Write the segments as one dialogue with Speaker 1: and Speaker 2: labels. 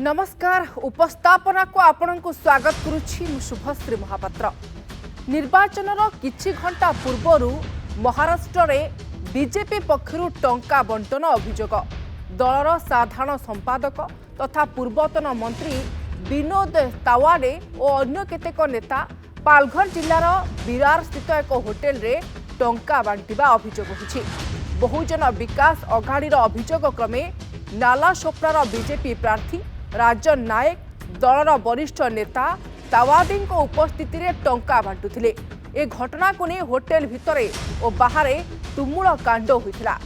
Speaker 1: नमस्कार उपस्थापना को आपण को स्वागत करुछि शुभश्री महापात्र। निर्वाचन किछि घंटा पूर्व महाराष्ट्र में बीजेपी पक्षरु टंका बंटन अभियोग दलर साधारण संपादक तथा पूर्वतन मंत्री विनोद तावाडे और अन्य केतेक नेता पालघर जिलार विरार स्थित एक होटेल रे टंका बांटिबा अभियोग होछि। बहुजन विकास अघाड़ीर अभियोग क्रमे नाला सोप्रार बीजेपी प्रार्थी राजन नायक दलर वरिष्ठ नेता तावाडी उपस्थिति रे टंका बांटुथिले। ए घटना को नहीं होटेल भितरे और बाहरे तुमुल कांड होइथिला।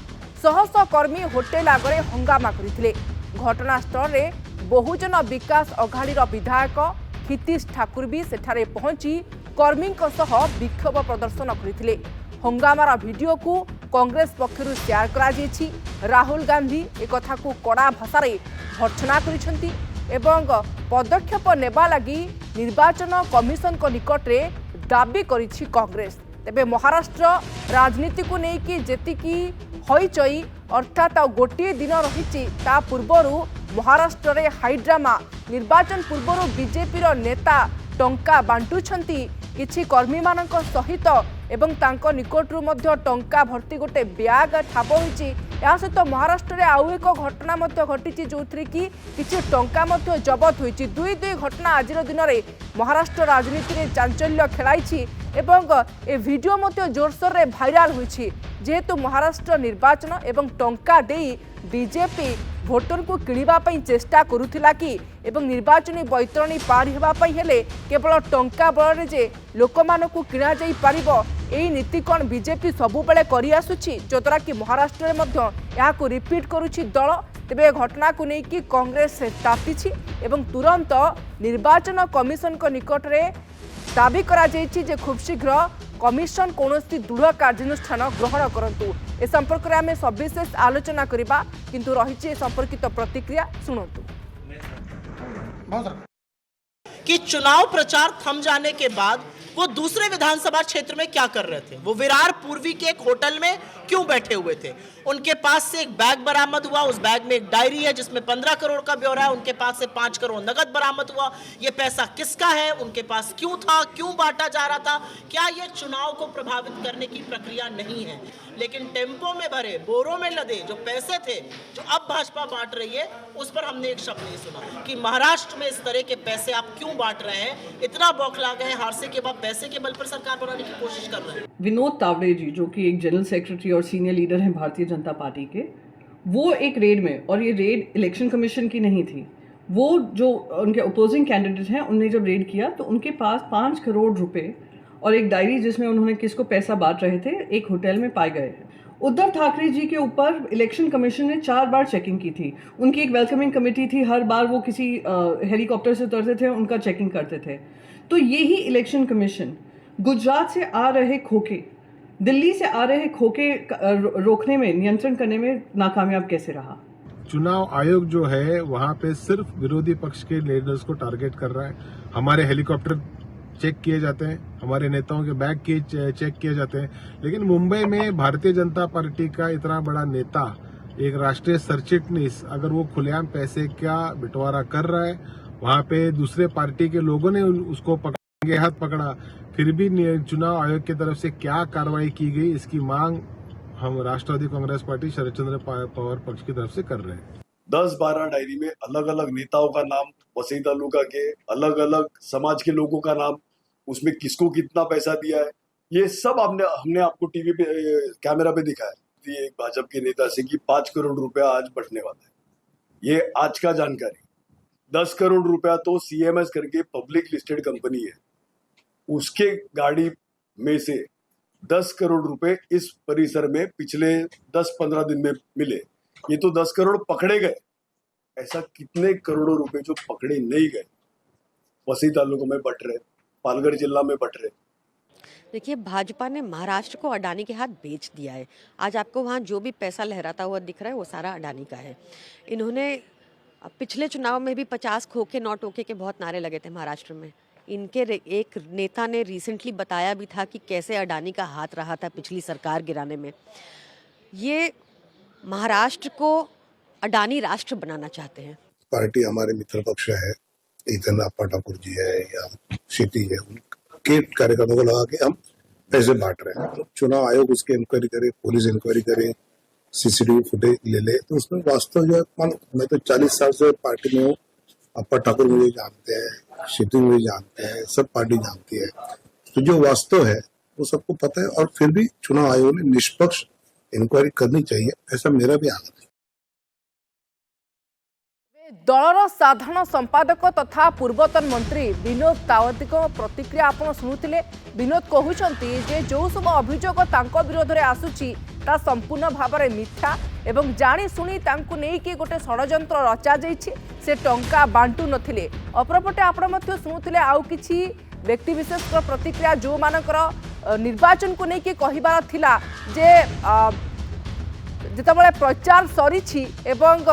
Speaker 1: शह शह कर्मी होटेल आगरे हंगामा करथिले। घटनास्थल रे बहुजन विकास अघाड़ीर विधायक क्षितिश ठाकुर भी सेठारे पहुंची कर्मी विक्षोभ प्रदर्शन करथिले। हंगामार वीडियो को कांग्रेस पक्षरु शेयर करा जेछि। राहुल गांधी एक कथा को कड़ा भाषा रे भर्त्सना करिसेंती एवं पदक्षेप नेबा लागि निर्वाचन कमिशन को निकट रे दाबी करिछि कांग्रेस। तेबे महाराष्ट्र राजनीति को लेकिन जेतिकी हईचई अर्थात गोटे दिन रही ता पूर्वरु महाराष्ट्र रे हाईड्रामा निर्वाचन पूर्वरु बीजेपी रो नेता टंका बांटुछंती किछि कर्मी मानक सहित एवं तांको निकटरू मध्य टंका भर्ती गोटे ब्याग ठाब होइछि। या सहित महाराष्ट्र रे आउ एक घटना मध्य घटिछि जोथरे कि किछि टंका मध्य जबत होइछि। दुई घटना आजिर दिन रे महाराष्ट्र राजनीति रे चांचल्य खेलाइछि एवं ए वीडियो मध्य जोरसोर रे भाइराल होइछि। जेहेतु महाराष्ट्र निर्वाचन एवं टंका देई बीजेपी भोटर को किणिबा पई चेष्टा करुथिला कि एवं निर्वाचनी बैतरणी पार हेबा पई हेले केवल टंका बळ रे जे लोकमानकु किणा जाई पारिबो एई नीति कोन बीजेपी सबु बेले करि आसुछि जोतरा कि महाराष्ट्र रे मध्य याकु रिपीट करूछि दल। तेबे घटना को नै कि कांग्रेस तापिछि एवं तुरंत निर्वाचन कमिशन को निकट रे दाबी करा जायछि जे खूब शीघ्र कमिशन कौनसी दृढ़ कार्यानुष्ठान ग्रहण करंतु। ए संपर्क में आम सविशेष आलोचना करिबा किंतु रही संपर्कित प्रतिक्रिया सुनंतु।
Speaker 2: कि चुनाव प्रचार थम जाने के बाद वो दूसरे विधानसभा क्षेत्र में क्या कर रहे थे। वो विरार पूर्वी के एक होटल में क्यों बैठे हुए थे। उनके पास से एक बैग बरामद हुआ। उस बैग में एक डायरी है जिसमें 15 करोड़ का ब्यौरा है। उनके पास से 5 करोड़ नगद बरामद हुआ। ये पैसा किसका है, उनके पास क्यों था, क्यों बांटा जा रहा था। क्या ये चुनाव को प्रभावित करने की प्रक्रिया नहीं है। लेकिन टेम्पो में भरे बोरों में लदे जो पैसे थे जो अब भाजपा बांट रही है उस पर हमने एक शब्द नहीं सुना कि महाराष्ट्र में इस तरह के पैसे आप क्यों बांट रहे हैं। इतना बौखला गए, हारसे के बाद पैसे के बल पर सरकार बनाने की कोशिश कर रहे हैं।
Speaker 3: विनोद तावड़े जी जो कि एक जनरल सेक्रेटरी और सीनियर लीडर हैं भारतीय जनता पार्टी के, वो एक रेड में, और ये रेड इलेक्शन कमीशन की नहीं थी, वो जो उनके अपोजिंग कैंडिडेट हैं उनने जब रेड किया तो उनके पास 5 करोड़ रुपए और एक डायरी जिसमें उन्होंने किसको पैसा बांट रहे थे एक होटल में पाए गए। उद्धव ठाकरे जी के ऊपर इलेक्शन कमीशन ने 4 बार चेकिंग की थी। उनकी एक वेलकमिंग कमेटी थी, हर बार वो किसी हेलीकॉप्टर से उतरते थे, उनका चेकिंग करते थे। तो यही इलेक्शन कमीशन गुजरात से आ रहे खोखे, दिल्ली से आ रहे खोखे रोकने में, नियंत्रण करने में नाकामयाब कैसे रहा।
Speaker 4: चुनाव आयोग जो है वहां पे सिर्फ विरोधी पक्ष के लीडर्स को टारगेट कर रहा है। हमारे हेलीकॉप्टर चेक किए जाते हैं, हमारे नेताओं के बैग चेक किए जाते हैं, लेकिन मुंबई में भारतीय जनता पार्टी का इतना बड़ा नेता, एक राष्ट्रीय सरचिटनीस, अगर वो खुलेआम पैसे का बंटवारा कर रहा है, वहां पे दूसरे पार्टी के लोगों ने उसको पकड़े हाथ पकड़ा, फिर भी चुनाव आयोग की तरफ से क्या कार्रवाई की गई, इसकी मांग हम राष्ट्रवादी कांग्रेस पार्टी शरद चंद्र पवार पक्ष की तरफ से कर रहे हैं।
Speaker 5: 10-12 डायरी में अलग अलग नेताओं का नाम, वसई तालुका के अलग अलग समाज के लोगों का नाम, उसमें किसको कितना पैसा दिया है, ये सब हमने आपको टीवी पे कैमरा पे दिखाया। एक भाजपा के नेता से कि 5 करोड़ रुपया आज बंटने वाला है, ये आज का जानकारी। 10 करोड़ रुपया तो CMS करके पब्लिक लिस्टेड कंपनी है, उसके गाड़ी में से 10 करोड़ रुपए इस परिसर में पिछले 10-15 दिन में मिले। ये तो 10 करोड़ पकड़े गए, ऐसा कितने करोड़ों रुपए जो पकड़े नहीं गए वसई तालुकों में बट रहे, पालघर जिला में बट रहे।
Speaker 6: देखिए, भाजपा ने महाराष्ट्र को अडानी के हाथ बेच दिया है। आज आपको वहाँ जो भी पैसा लहराता हुआ दिख रहा है वो सारा अडानी का है। इन्होंने पिछले चुनाव में भी 50 खोखे नोट ओके के बहुत नारे लगे थे महाराष्ट्र में। इनके एक नेता ने रिसेंटली बताया भी था कि कैसे अडानी का हाथ रहा था पिछली सरकार गिराने में। ये महाराष्ट्र को अडानी राष्ट्र बनाना चाहते हैं।
Speaker 7: पार्टी हमारे मित्र पक्ष है, इधर अप्पा ठाकुर जी है या क्षिति है, उनके कार्यकर्ताओं को लगा के हम पैसे बांट रहे हैं। तो चुनाव आयोग उसकी इंक्वायरी करे, पुलिस इंक्वायरी करे, सीसीटीवी फुटेज ले तो उसमें वास्तव जो है, मैं तो 40 साल से पार्टी में हूँ, अप्पा ठाकुर मुझे जानते हैं, क्षिति मुझे जानते हैं, सब पार्टी जानती है, तो जो वास्तव है वो सबको पता है। और फिर भी चुनाव आयोग ने निष्पक्ष इंक्वायरी करनी चाहिए, ऐसा मेरा भी आग्रह है।
Speaker 1: दलर साधारण संपादक तथा पूर्वतन मंत्री विनोद तावती प्रतिक्रिया आपण शुणुते। विनोद कहते जे जो सब अभियोग तांको विरोध में आसुची ता संपूर्ण भाव में मिथ्या एवं जानी शुणी तांको नेकी गोटे षड्यंत्र रचा जाइछि, से टंका बांटू नथिले। अपरपटे आपण मध्य शुणुते आउ किछि व्यक्ति विशेष प्रतिक्रिया जो मानकर निर्वाचन को लेकिन कहिबार थिला जे जितेबाला प्रचार सरी एवं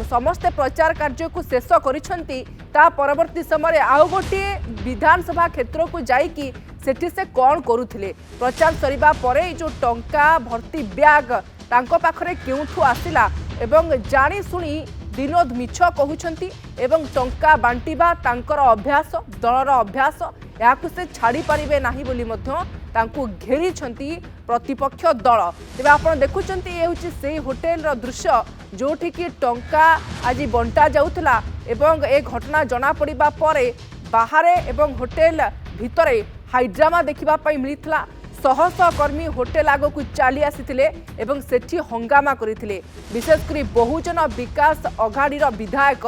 Speaker 1: समस्ते प्रचार कार्य को शेष करिसेंती ता परवर्ती समय आउ गोटे विधानसभा क्षेत्र को जाइकी सेठी से कौन करुथिले, प्रचार सरिबा परे जो टंका भर्ती ब्याग तांको पाखरे केउठु आसिला एवं जानी शुणी विनोद मिछ कहउछंती एवं टंका बांटिबा तांकर अभ्यास, दलर अभ्यास, याकु से छाड़ी पारिबे नाही बोली मध्य तांकु घेरी छंती प्रतिपक्ष दल। तेबे आपण देखुचंती ए होची सेही होटेल रो दृश्य जोठी की टंका आज बंटा जाउथला एवं ए घटना जना पड़िबा परे बाहरे एवं होटेल भितरे हाइड्रामा देखिबा पई मिलिथला। शह शह कर्मी होटेल आग को चली आसीथिले एवं सेठी हंगामा करिथिले। विशेषकर बहुजन विकास अघाड़ी विधायक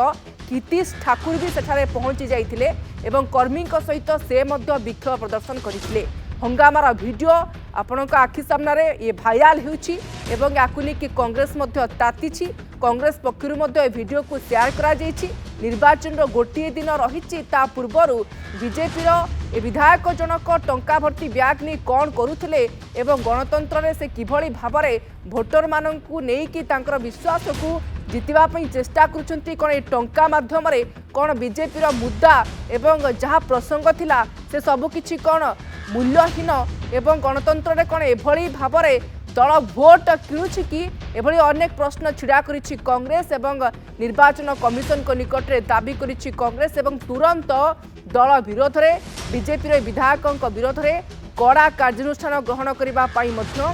Speaker 1: कीतीश ठाकुर भी सेठारे पहुंची जाइथिले एवं कर्मी सहित से मध्य विक्षोभ प्रदर्शन करथिले। हंगामार वीडियो आपणक आखि सामने ये भाइराल होउछि एवं याकु नेकी कांग्रेस मध्य तातिछि। कांग्रेस पक्षरु मध्य ए वीडियो को शेयर करा जाइछि। निर्वाचन रो गोटिए दिन रहिछि ता पूर्वरु बीजेपी रो ए विधायक जनक टंका भर्ती ब्याग नहीं कौन करुथिले एवं गणतंत्र रे से किभଳି भाबरे भोटर माननकु नेकी तांकर विश्वास को जितिबा पई चेष्टा करुछंती। कोन ए टंका माध्यम रे कोन बीजेपी रो मुद्दा एवं जहाँ प्रसंग थिला से सब किछि कोन मूल्यहीन एवं गणतंत्र रे कोन एभଳି भाबरे दल भोट किणुछि कि एभଳି अनेक प्रश्न छिड़ा करिछि कांग्रेस एवं निर्वाचन कमिशन को निकट रे दाबी करिछि कांग्रेस एवं तुरंत दल विरोध रे बीजेपी रे विधायकों विरोध रे कड़ा कार्यानुष्ठान ग्रहण करबा पई मध्य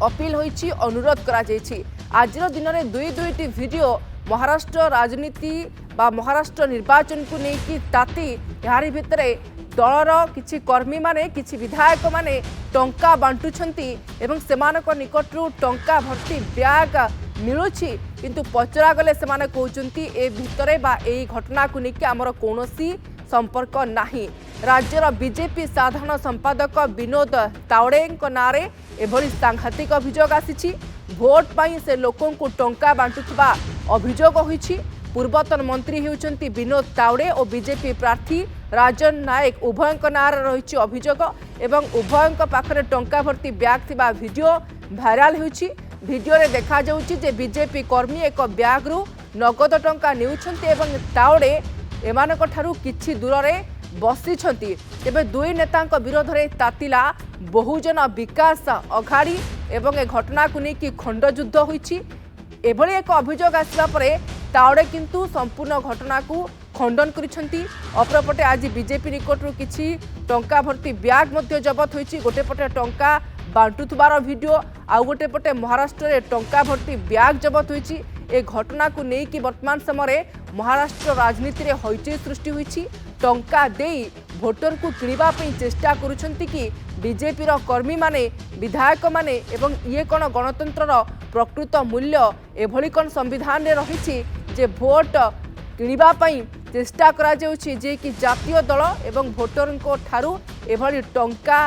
Speaker 1: अपील होइछि, अनुरोध करा जाइछि। आजिर दिन में दुईटी वीडियो महाराष्ट्र राजनीति बा महाराष्ट्र निर्वाचन को लेकिन ताती यारी भितरे दलर किछि कर्मी माने किछि विधायक माने टंका बांटुछंती एवं सेमानक निकटरू टंका भर्ती ब्याग मिलुछि, किंतु पचरा गले सेमाने कहउचंती ए भितरे बा एई घटना को लेकिन हमर कोनोसी संपर्क नाही। राज्यर बीजेपी साधारण संपादक विनोद तावड़े नारे एभली सांघातिक अभियोग आसीछि। भोट पाई से लोकों को टंका बांटुथिबा अभियोग होइछि। पूर्वतन मंत्री हेउचंती विनोद तावड़े और बीजेपी प्रार्थी राजन नायक उभयंक नार रहिछि अभियोग एवं उभयंक पाखरे टंका भर्ती ब्याग थिबा वीडियो भाइराल होइछि। वीडियो रे देखा जाउछि जे बीजेपी कर्मी एक ब्याग रु नगद टंका नेउछंती एवं तावड़े एमानक ठारू किछि दूर रे बसिछंती। तेबे दुई नेतांक विरोध रे तातिला बहुजन विकास अघाड़ी एवं ए घटना को लेकिन खंडयुद्ध होइछि। एभली एक अभियोग आसला परे तावड़े किंतु संपूर्ण घटना को खंडन करिसेंती। अपरपटे आज बीजेपी निकटरू किछि टंका भर्ती ब्याग मध्य जबत होइछि। गोटे पटे टंका बांटुथबार वीडियो आउ गोटे पटे महाराष्ट्र रे टंका भर्ती ब्याग जबत होइछि। ए घटना को लेकिन वर्तमान समय महाराष्ट्र राजनीति रे हईचई सृष्टि होइछि। टंका देई भोटर को किणवा पई चेष्टा करुछंती कि बीजेपी रो कर्मी माने विधायक माने एवं ये कोन गणतंत्र रो प्रकृत मूल्य एभली कोन संविधान रे रहिछि जे भोट किणवा पई चेष्टा करा जाउछि जे कि जातीय दल एवं भोटर को ठारू एभली टंका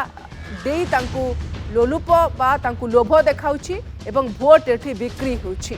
Speaker 1: देई तांकू लोलुप बा तांकू लोभ देखाउछि एवं भोट एठी बिक्री होउछि।